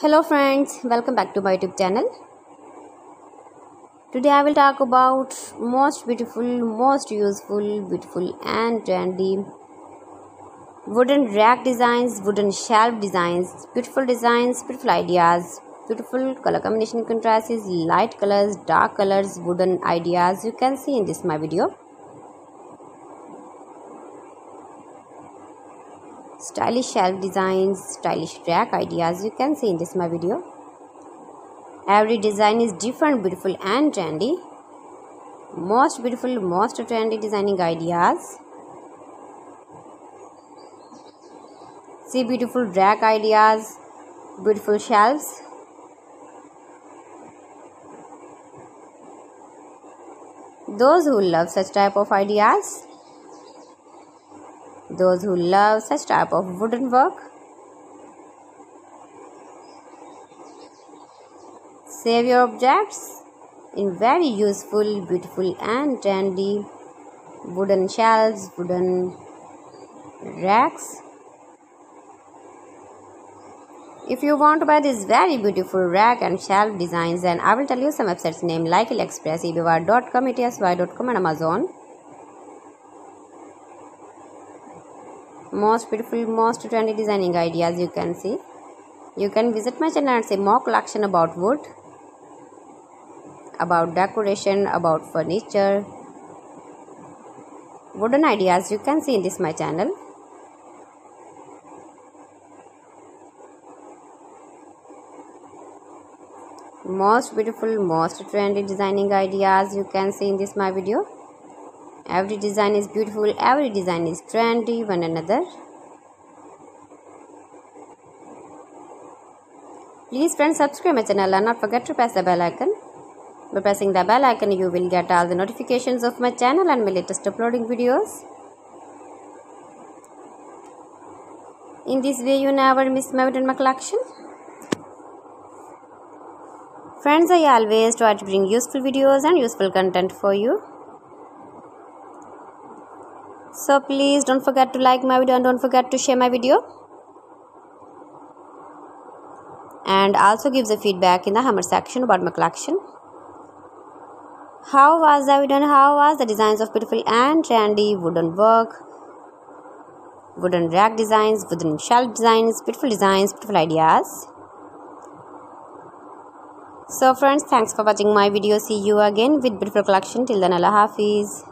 Hello friends, welcome back to my YouTube channel. Today I will talk about most beautiful, most useful, beautiful and trendy wooden rack designs, wooden shelf designs, beautiful ideas, beautiful color combination contrasts, light colors, dark colors, wooden ideas you can see in this my video. Stylish shelf designs, stylish rack ideas you can see in this my video. Every design is different, beautiful and trendy. Most beautiful, most trendy designing ideas. See beautiful rack ideas, beautiful shelves. Those who love such type of ideas, those who love such type of wooden work, save your objects in very useful, beautiful and trendy wooden shelves, wooden racks. If you want to buy this very beautiful rack and shelf designs, then I will tell you some websites name like AliExpress, eBay.com, etsy.com and Amazon. Most beautiful, most trendy designing ideas you can see. You can visit my channel and see more collection about wood, about decoration, about furniture, wooden ideas you can see in this my channel. Most beautiful, most trendy designing ideas you can see in this my video. Every design is beautiful, every design is trendy one another. Please friends, subscribe my channel and not forget to press the bell icon. By pressing the bell icon you will get all the notifications of my channel and my latest uploading videos. In this way you never miss my wooden collection. Friends, I always try to bring useful videos and useful content for you. So please don't forget to like my video and don't forget to share my video. And also give the feedback in the comment section about my collection. How was the video and how was the designs of beautiful and trendy wooden work, wooden rack designs, wooden shelf designs, beautiful ideas. So friends, thanks for watching my video. See you again with beautiful collection. Till then, Allah Hafiz.